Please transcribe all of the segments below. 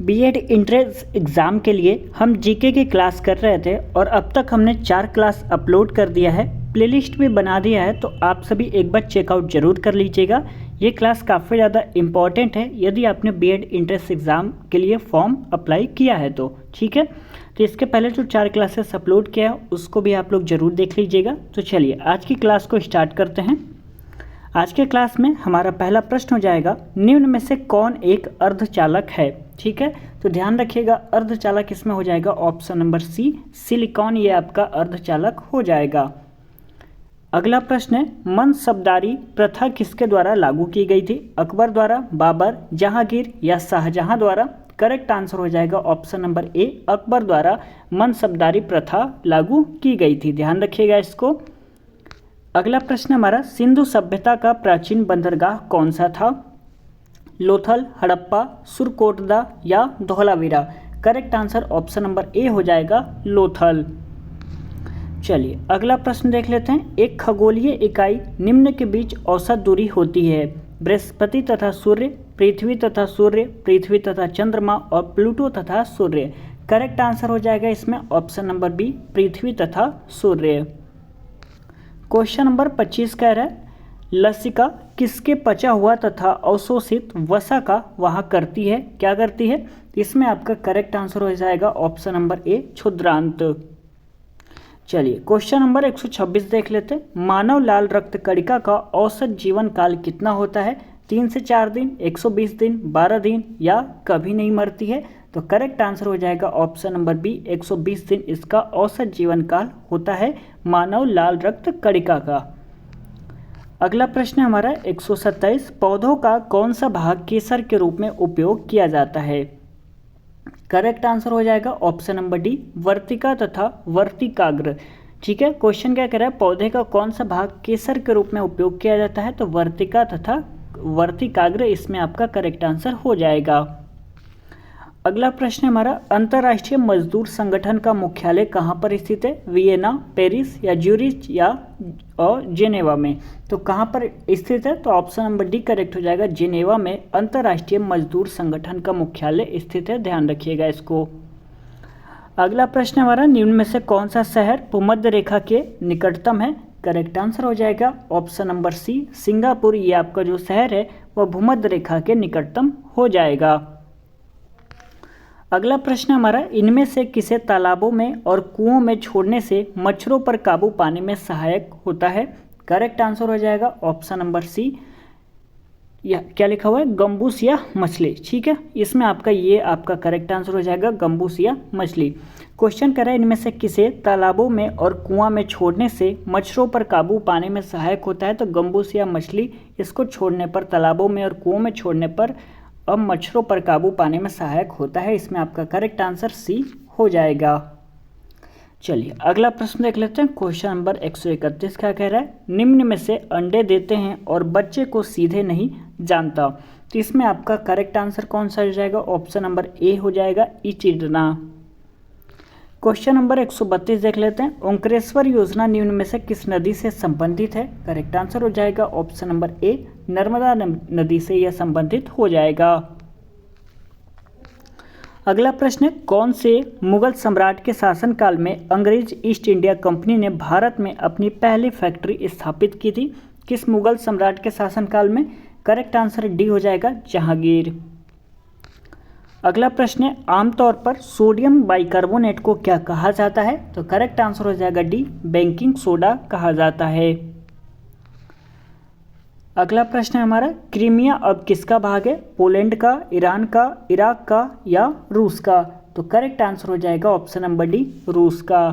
BEd entrance exam के लिए हम जीके की क्लास कर रहे थे और अब तक हमने 4 क्लास अपलोड कर दिया है, प्लेलिस्ट भी बना दिया है। तो आप सभी एक बार चेकआउट ज़रूर कर लीजिएगा। ये क्लास काफ़ी ज़्यादा इम्पॉर्टेंट है यदि आपने बीएड एंट्रेंस एग्ज़ाम के लिए फॉर्म अप्लाई किया है तो ठीक है। तो इसके पहले जो 4 क्लासेस अपलोड किया है उसको भी आप लोग ज़रूर देख लीजिएगा। तो चलिए आज की क्लास को स्टार्ट करते हैं। आज के क्लास में हमारा पहला प्रश्न हो जाएगा, निम्न में से कौन एक अर्धचालक है। ठीक है, तो ध्यान रखिएगा अर्धचालक इसमें हो जाएगा ऑप्शन नंबर सी, सिलिकॉन, ये आपका अर्धचालक हो जाएगा। अगला प्रश्न है, मनसबदारी प्रथा किसके द्वारा लागू की गई थी। अकबर द्वारा, बाबर, जहांगीर या शाहजहां द्वारा। करेक्ट आंसर हो जाएगा ऑप्शन नंबर ए, अकबर द्वारा मनसबदारी प्रथा लागू की गई थी। ध्यान रखिएगा इसको। अगला प्रश्न हमारा, सिंधु सभ्यता का प्राचीन बंदरगाह कौन सा था। लोथल, हड़प्पा, सुरकोटदा या Dholavira. Correct answer option number A हो जाएगा लोथल। चलिए अगला प्रश्न देख लेते हैं, एक खगोलीय इकाई निम्न के बीच औसत दूरी होती है। बृहस्पति तथा सूर्य, पृथ्वी तथा सूर्य, पृथ्वी तथा चंद्रमा और प्लूटो तथा सूर्य। करेक्ट आंसर हो जाएगा इसमें ऑप्शन नंबर बी, पृथ्वी तथा सूर्य। क्वेश्चन नंबर 25 कह रहा है, लसिका किसके पचा हुआ तथा अवशोषित वसा का वहा करती है। क्या करती है, इसमें आपका करेक्ट आंसर हो जाएगा ऑप्शन नंबर ए, क्षुद्रांत। चलिए क्वेश्चन नंबर 126 देख लेते हैं, मानव लाल रक्त कणिका का औसत जीवन काल कितना होता है। 3 से 4 दिन, 120 दिन, 12 दिन या कभी नहीं मरती है। तो करेक्ट आंसर हो जाएगा ऑप्शन नंबर बी, 120 दिन इसका औसत जीवन काल होता है मानव लाल रक्त कणिका का। अगला प्रश्न हमारा 127, पौधों का कौन सा भाग केसर के रूप में उपयोग किया जाता है। करेक्ट आंसर हो जाएगा ऑप्शन नंबर डी, वर्तिका तथा वर्तिकाग्र। ठीक है, क्वेश्चन क्या कह रहा है, पौधे का कौन सा भाग केसर के रूप में उपयोग किया जाता है। तो वर्तिका तथा वर्तिकाग्र इसमें आपका करेक्ट आंसर हो जाएगा। अगला प्रश्न हमारा, अंतर्राष्ट्रीय मजदूर संगठन का मुख्यालय कहाँ पर स्थित है। वियना, पेरिस या ज्यूरिच या और जेनेवा में। तो कहाँ पर स्थित है, तो ऑप्शन नंबर डी करेक्ट हो जाएगा, जेनेवा में अंतर्राष्ट्रीय मजदूर संगठन का मुख्यालय स्थित है। ध्यान रखिएगा इसको। अगला प्रश्न हमारा, निम्न में से कौन सा शहर भूमध्य रेखा के निकटतम है। करेक्ट आंसर हो जाएगा ऑप्शन नंबर सी, सिंगापुर। ये आपका जो शहर है वह भूमध्य रेखा के निकटतम हो जाएगा। अगला प्रश्न हमारा, इनमें से किसे तालाबों में और कुओं में छोड़ने से मच्छरों पर काबू पाने में सहायक होता है। करेक्ट आंसर हो जाएगा ऑप्शन नंबर सी, या क्या लिखा हुआ है, गंबूसिया मछली। ठीक है, इसमें आपका ये आपका करेक्ट आंसर हो जाएगा गंबूसिया मछली। क्वेश्चन कर रहा है, इनमें से किसे तालाबों में और कुआं में छोड़ने से मच्छरों पर काबू पाने में सहायक होता है। तो गंबूसिया मछली, इसको छोड़ने पर, तालाबों में और कुओं में छोड़ने पर अब मच्छरों पर काबू पाने में सहायक होता है। इसमें आपका करेक्ट आंसर सी हो जाएगा। चलिए अगला प्रश्न देख लेते हैं। क्वेश्चन नंबर 131 क्या कह रहा है, निम्न में से अंडे देते हैं और बच्चे को सीधे नहीं जानता। तो इसमें आपका करेक्ट आंसर कौन सा हो जाएगा, ऑप्शन नंबर ए हो जाएगा, इचिडना। क्वेश्चन नंबर 132 देख लेते हैं, ओंकारेश्वर योजना निम्न में से किस नदी से संबंधित है। करेक्ट आंसर हो जाएगा ऑप्शन नंबर ए, नर्मदा नदी से यह संबंधित हो जाएगा। अगला प्रश्न, कौन से मुगल सम्राट के शासनकाल में अंग्रेज ईस्ट इंडिया कंपनी ने भारत में अपनी पहली फैक्ट्री स्थापित की थी। किस मुगल सम्राट के शासनकाल में। करेक्ट आंसर डी हो जाएगा, जहांगीर। अगला प्रश्न है, आमतौर पर सोडियम बाइकार्बोनेट को क्या कहा जाता है। तो करेक्ट आंसर हो जाएगा डी, बेकिंग सोडा कहा जाता है। अगला प्रश्न है हमारा, क्रीमिया अब किसका भाग है। पोलैंड का, ईरान का, इराक का या रूस का। तो करेक्ट आंसर हो जाएगा ऑप्शन नंबर डी, रूस का।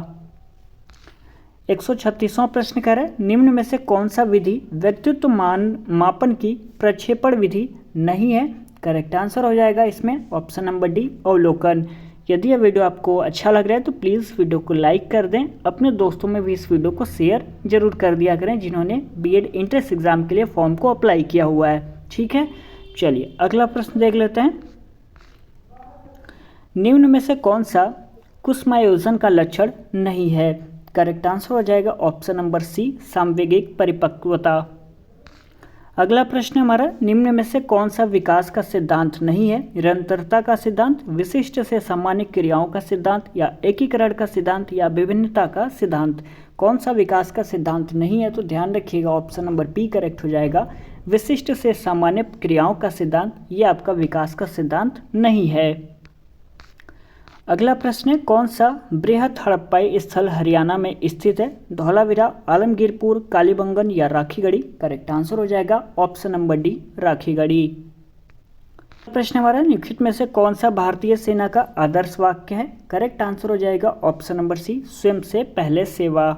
136वां प्रश्न कह रहा है, निम्न में से कौन सा विधि व्यक्तित्व मापन की प्रक्षेपण विधि नहीं है। करेक्ट आंसर हो जाएगा इसमें ऑप्शन नंबर डी, अवलोकन। यदि यह वीडियो आपको अच्छा लग रहा है तो प्लीज़ वीडियो को लाइक कर दें, अपने दोस्तों में भी इस वीडियो को शेयर जरूर कर दिया करें जिन्होंने बीएड एंट्रेंस एग्जाम के लिए फॉर्म को अप्लाई किया हुआ है। ठीक है, चलिए अगला प्रश्न देख लेते हैं, निम्न में से कौन सा कुसुमायोजन का लक्षण नहीं है। करेक्ट आंसर हो जाएगा ऑप्शन नंबर सी, सामवेगिक परिपक्वता। अगला प्रश्न हमारा, निम्न में से कौन सा विकास का सिद्धांत नहीं है? निरंतरता का सिद्धांत, विशिष्ट से सामान्य क्रियाओं का सिद्धांत, या एकीकरण का सिद्धांत, या विभिन्नता का सिद्धांत। कौन सा विकास का सिद्धांत नहीं है? तो ध्यान रखिएगा ऑप्शन नंबर बी करेक्ट हो जाएगा। विशिष्ट से सामान्य क्रियाओं का सिद्धांत, ये आपका विकास का सिद्धांत नहीं है। अगला प्रश्न है, कौन सा बृहत हड़प्पाई स्थल हरियाणा में स्थित है? धौलावीरा, आलमगीरपुर, कालीबंगन, या राखीगढ़ी। करेक्ट आंसर हो जाएगा ऑप्शन नंबर डी राखीगढ़ी। प्रश्न हमारा, निम्नलिखित में से कौन सा भारतीय सेना का आदर्श वाक्य है? करेक्ट आंसर हो जाएगा ऑप्शन नंबर सी, स्वयं से पहले सेवा।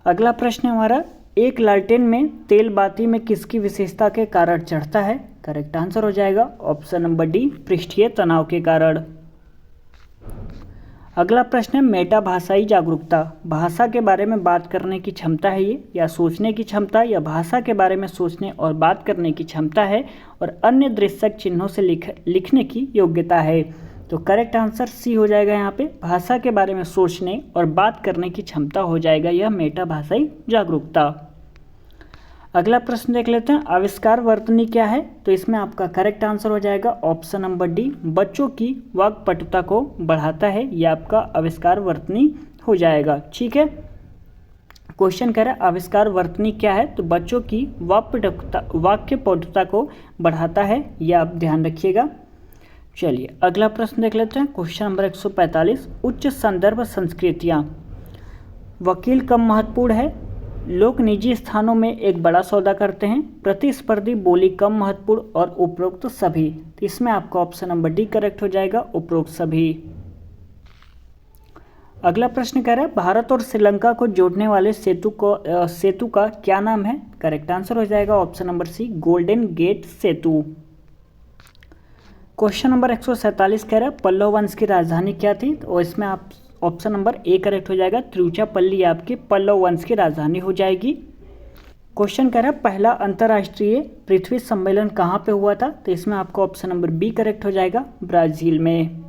अगला प्रश्न हमारा, एक लालटेन में तेल बाती में किसकी विशेषता के कारण चढ़ता है? करेक्ट आंसर हो जाएगा ऑप्शन नंबर डी, पृष्ठीय तनाव के कारण। अगला प्रश्न है, मेटा भाषाई जागरूकता भाषा के बारे में बात करने की क्षमता है ये, या सोचने की क्षमता, या भाषा के बारे में सोचने और बात करने की क्षमता है, और अन्य दृश्यक चिन्हों से लिखने की योग्यता है। तो करेक्ट आंसर सी हो जाएगा यहाँ पे, भाषा के बारे में सोचने और बात करने की क्षमता हो जाएगा यह मेटा भाषाई जागरूकता। अगला प्रश्न देख लेते हैं, आविष्कार वर्तनी क्या है? तो इसमें आपका करेक्ट आंसर हो जाएगा ऑप्शन नंबर डी, बच्चों की वाक्पटुता को बढ़ाता है, यह आपका आविष्कार वर्तनी हो जाएगा। ठीक है, क्वेश्चन कह रहा है आविष्कार वर्तनी क्या है? तो बच्चों की वाक्यपटुता को बढ़ाता है, यह आप ध्यान रखिएगा। चलिए अगला प्रश्न देख लेते हैं, क्वेश्चन नंबर 145, उच्च संदर्भ संस्कृतियाँ। वकील कम महत्वपूर्ण है, लोग निजी स्थानों में एक बड़ा सौदा करते हैं, प्रतिस्पर्धी बोली कम महत्वपूर्ण, और उपरोक्त सभी। तो इसमें आपका ऑप्शन नंबर डी करेक्ट हो जाएगा, उपरोक्त सभी। अगला प्रश्न कह रहा है, भारत और श्रीलंका को जोड़ने वाले सेतु का क्या नाम है? करेक्ट आंसर हो जाएगा option number C, golden gate सेतु। क्वेश्चन नंबर 147 कह रहा है, पल्लव वंश की राजधानी क्या थी? तो इसमें आप ऑप्शन नंबर ए करेक्ट हो जाएगा, तिरुचिरापल्ली आपके पल्लव वंश की राजधानी हो जाएगी। क्वेश्चन कह रहा है, पहला अंतर्राष्ट्रीय पृथ्वी सम्मेलन कहाँ पे हुआ था? तो इसमें आपका ऑप्शन नंबर बी करेक्ट हो जाएगा, ब्राजील में।